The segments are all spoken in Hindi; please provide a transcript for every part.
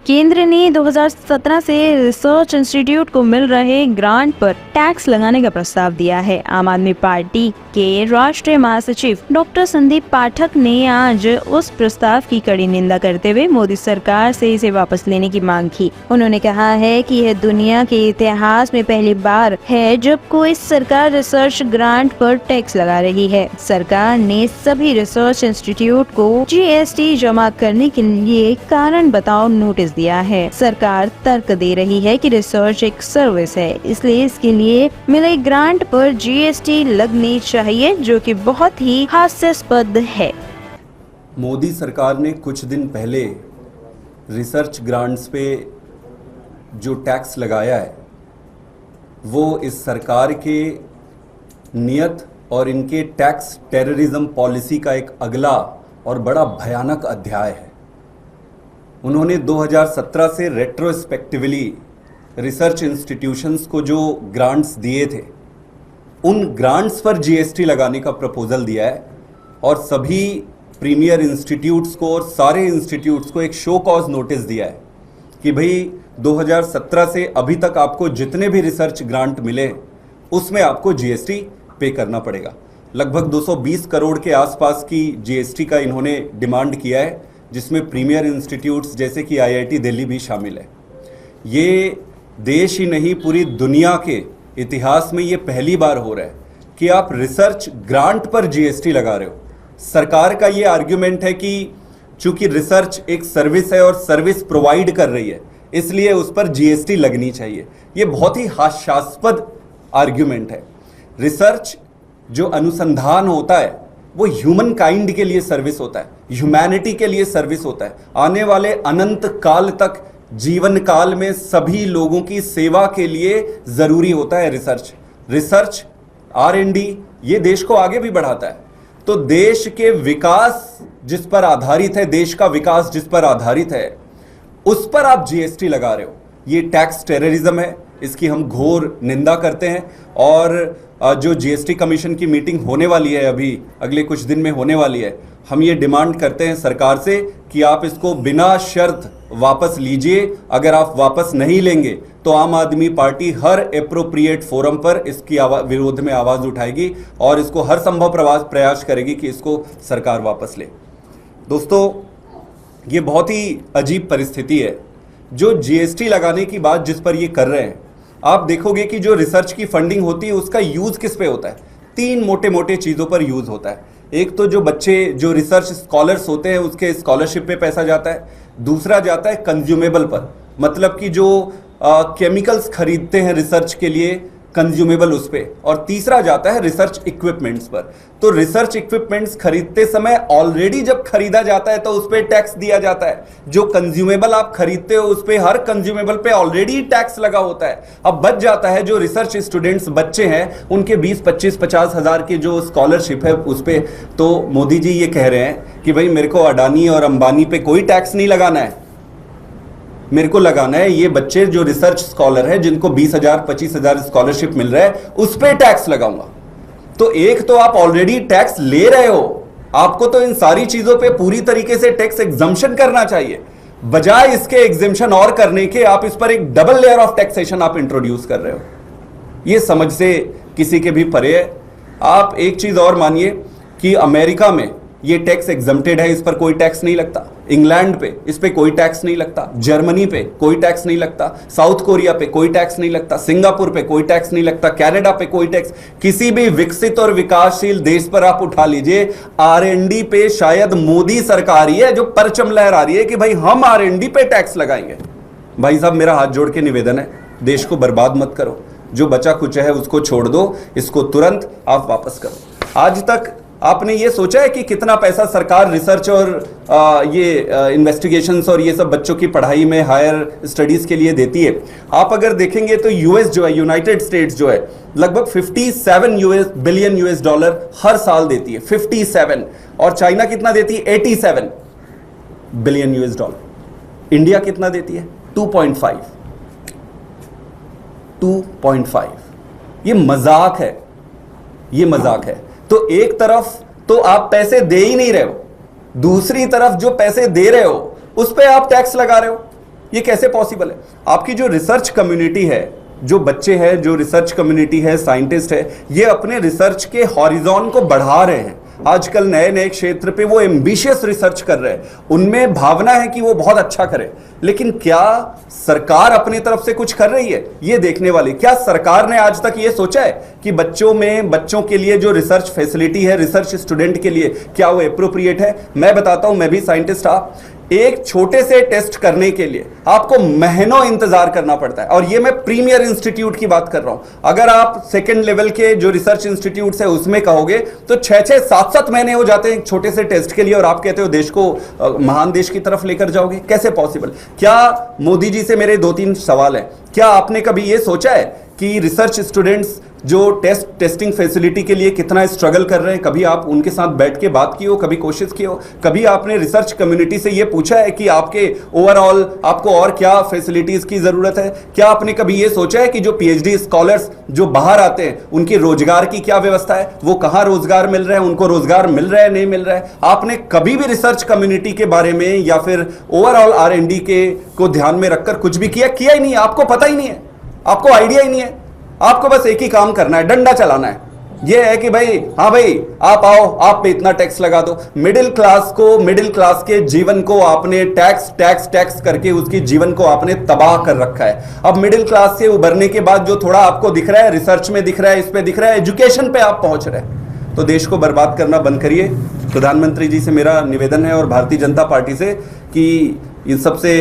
केंद्र ने 2017 से रिसर्च इंस्टीट्यूट को मिल रहे ग्रांट पर टैक्स लगाने का प्रस्ताव दिया है। आम आदमी पार्टी के राष्ट्रीय महासचिव डॉक्टर संदीप पाठक ने आज उस प्रस्ताव की कड़ी निंदा करते हुए मोदी सरकार से इसे वापस लेने की मांग की। उन्होंने कहा है कि यह दुनिया के इतिहास में पहली बार है जब कोई सरकार रिसर्च ग्रांट पर टैक्स लगा रही है। सरकार ने सभी रिसर्च इंस्टीट्यूट को GST जमा करने के लिए कारण बताओ नोटिस दिया है। सरकार तर्क दे रही है कि रिसर्च एक सर्विस है, इसलिए इसके लिए मिले ग्रांट पर GST लगनी चाहिए, जो कि बहुत ही हास्यास्पद है। मोदी सरकार ने कुछ दिन पहले रिसर्च ग्रांट्स पे जो टैक्स लगाया है वो इस सरकार के नियत और इनके टैक्स टेररिज्म पॉलिसी का एक अगला और बड़ा भयानक अध्याय है। उन्होंने 2017 से रेट्रोस्पेक्टिवली रिसर्च इंस्टीट्यूशंस को जो ग्रांट्स दिए थे उन ग्रांट्स पर GST लगाने का प्रपोजल दिया है और सभी प्रीमियर इंस्टीट्यूट्स को और सारे इंस्टीट्यूट्स को एक शो कॉज नोटिस दिया है कि भाई 2017 से अभी तक आपको जितने भी रिसर्च ग्रांट मिले उसमें आपको GST पे करना पड़ेगा। लगभग 220 करोड़ के आसपास की GST का इन्होंने डिमांड किया है, जिसमें प्रीमियर इंस्टीट्यूट्स जैसे कि IIT दिल्ली भी शामिल है। ये देश ही नहीं पूरी दुनिया के इतिहास में ये पहली बार हो रहा है कि आप रिसर्च ग्रांट पर GST लगा रहे हो। सरकार का ये आर्ग्यूमेंट है कि चूंकि रिसर्च एक सर्विस है और सर्विस प्रोवाइड कर रही है इसलिए उस पर GST लगनी चाहिए। ये बहुत ही हास्यास्पद आर्ग्यूमेंट है। रिसर्च जो अनुसंधान होता है वो ह्यूमन काइंड के लिए सर्विस होता है, ह्यूमैनिटी के लिए सर्विस होता है। आने वाले अनंत काल तक जीवन काल में सभी लोगों की सेवा के लिए जरूरी होता है रिसर्च R&D ये देश को आगे भी बढ़ाता है। तो देश के विकास जिस पर आधारित है, देश का विकास जिस पर आधारित है, उस पर आप GST लगा रहे हो। ये टैक्स टेररिज्म है, इसकी हम घोर निंदा करते हैं। और जो GST कमीशन की मीटिंग होने वाली है, अभी अगले कुछ दिन में होने वाली है, हम ये डिमांड करते हैं सरकार से कि आप इसको बिना शर्त वापस लीजिए। अगर आप वापस नहीं लेंगे तो आम आदमी पार्टी हर एप्रोप्रिएट फोरम पर इसकी विरोध में आवाज उठाएगी और इसको हर संभव प्रयास करेगी कि इसको सरकार वापस ले। दोस्तों, ये बहुत ही अजीब परिस्थिति है। जो GST लगाने की बात जिस पर ये कर रहे हैं, आप देखोगे कि जो रिसर्च की फंडिंग होती है उसका यूज किस पे होता है। 3 मोटे मोटे चीजों पर यूज होता है। एक तो जो बच्चे जो रिसर्च स्कॉलर्स होते हैं उसके स्कॉलरशिप पे पैसा जाता है। दूसरा जाता है कंज्यूमेबल पर, मतलब कि जो केमिकल्स खरीदते हैं रिसर्च के लिए कंज्यूमेबल उस पे। और तीसरा जाता है रिसर्च इक्विपमेंट्स पर। तो रिसर्च इक्विपमेंट्स खरीदते समय ऑलरेडी जब खरीदा जाता है तो उस पे टैक्स दिया जाता है। जो कंज्यूमेबल आप खरीदते हो उस पे हर कंज्यूमेबल पे ऑलरेडी टैक्स लगा होता है। अब बच जाता है जो रिसर्च स्टूडेंट्स बच्चे हैं उनके 20, 25, 50 हजार की जो स्कॉलरशिप है उस पे। तो मोदी जी ये कह रहे हैं कि भाई मेरे को अडानी और अंबानी पे कोई टैक्स नहीं लगाना है, मेरे को लगाना है ये बच्चे जो रिसर्च स्कॉलर है जिनको 20,000 25,000 स्कॉलरशिप मिल रहा है उस पे टैक्स लगाऊंगा। तो एक तो आप ऑलरेडी टैक्स ले रहे हो, आपको तो इन सारी चीजों पे पूरी तरीके से टैक्स एग्जम्पशन करना चाहिए। बजाय इसके एग्जम्पशन और करने के आप इस पर एक डबल लेयर ऑफ टैक्सेशन आप इंट्रोड्यूस कर रहे हो। ये समझ से किसी के भी परे है। आप एक चीज और मानिए कि अमेरिका में ये टैक्स एग्जम्प्टेड है, इस पर कोई टैक्स नहीं लगता। इंग्लैंड पे इस पे कोई टैक्स नहीं लगता। जर्मनी पे कोई टैक्स नहीं लगता। साउथ कोरिया पे कोई टैक्स नहीं लगता। सिंगापुर पे कोई टैक्स नहीं लगता। कनाडा पे कोई टैक्स। किसी भी विकसित और विकासशील देश पर आप उठा लीजिए, R&D पे शायद मोदी सरकार ही है जो परचम लहरा रही है कि भाई हम R&D पे टैक्स लगाएंगे। भाई साहब, मेरा हाथ जोड़ के निवेदन है, देश को बर्बाद मत करो। जो बचा कुछ है उसको छोड़ दो, इसको तुरंत आप वापस करो। आज तक आपने ये सोचा है कि कितना पैसा सरकार रिसर्च और इन्वेस्टिगेशंस और ये सब बच्चों की पढ़ाई में हायर स्टडीज के लिए देती है? आप अगर देखेंगे तो US जो है, यूनाइटेड स्टेट्स जो है, लगभग 57 बिलियन US डॉलर हर साल देती है। 57। और चाइना कितना देती है? 87 बिलियन US डॉलर। इंडिया कितना देती है? 2.5। ये मजाक है, ये मजाक है। तो एक तरफ तो आप पैसे दे ही नहीं रहे हो, दूसरी तरफ जो पैसे दे रहे हो उस पे आप टैक्स लगा रहे हो। ये कैसे पॉसिबल है? आपकी जो रिसर्च कम्युनिटी है, जो बच्चे हैं, जो रिसर्च कम्युनिटी है, साइंटिस्ट है, ये अपने रिसर्च के हॉरिजॉन को बढ़ा रहे हैं। आजकल नए नए क्षेत्र पे वो एम्बिशियस रिसर्च कर रहे हैं, उनमें भावना है कि वो बहुत अच्छा करे। लेकिन क्या सरकार अपनी तरफ से कुछ कर रही है ये देखने वाली? क्या सरकार ने आज तक ये सोचा है कि बच्चों के लिए जो रिसर्च फैसिलिटी है, रिसर्च स्टूडेंट के लिए, क्या वो एप्रोप्रिएट है? मैं बताता हूं, मैं भी साइंटिस्ट था। एक छोटे से टेस्ट करने के लिए आपको महीनों इंतजार करना पड़ता है, और ये मैं प्रीमियर इंस्टीट्यूट की बात कर रहा हूं। अगर आप सेकंड लेवल के जो रिसर्च इंस्टीट्यूट है उसमें कहोगे तो 6-6, 7-7 महीने हो जाते हैं एक छोटे से टेस्ट के लिए, और आप कहते हो देश को महान देश की तरफ लेकर जाओगे। कैसे पॉसिबल? क्या मोदी जी से मेरे 2-3 सवाल है। क्या आपने कभी ये सोचा है कि रिसर्च स्टूडेंट्स जो टेस्टिंग फैसिलिटी के लिए कितना स्ट्रगल कर रहे हैं? कभी आप उनके साथ बैठ के बात की हो, कभी कोशिश की हो? कभी आपने रिसर्च कम्युनिटी से ये पूछा है कि आपके ओवरऑल आपको और क्या फैसिलिटीज की जरूरत है? क्या आपने कभी ये सोचा है कि जो पीएचडी स्कॉलर्स जो बाहर आते हैं उनकी रोजगार की क्या व्यवस्था है? वो कहां रोजगार मिल रहा है, उनको रोजगार मिल रहा है, नहीं मिल रहा है? आपने कभी भी रिसर्च कम्युनिटी के बारे में या फिर ओवरऑल R&D के को ध्यान में रखकर कुछ भी किया ही नहीं है? आपको पता ही नहीं है, आपको आइडिया ही नहीं है। आपको बस एक ही काम करना है, डंडा चलाना है। यह है कि भाई, हाँ भाई आप आओ, आप पे इतना टैक्स लगा दो। मिडिल क्लास के जीवन को आपने टैक्स करके उसकी जीवन को आपने तबाह कर रखा है। अब मिडिल क्लास से उभरने के बाद जो थोड़ा आपको दिख रहा है, रिसर्च में दिख रहा है, इस पे दिख रहा है, एजुकेशन पे आप पहुंच रहे हैं। तो देश को बर्बाद करना बंद करिए। प्रधानमंत्री जी से मेरा निवेदन है और भारतीय जनता पार्टी से कि इन सबसे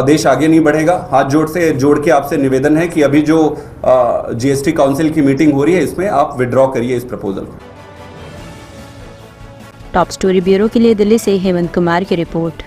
देश आगे नहीं बढ़ेगा। हाथ जोड़ के आपसे निवेदन है कि अभी जो जीएसटी काउंसिल की मीटिंग हो रही है इसमें आप विड्रॉ करिए इस प्रपोजल को। टॉप स्टोरी ब्यूरो के लिए दिल्ली से हेमंत कुमार की रिपोर्ट।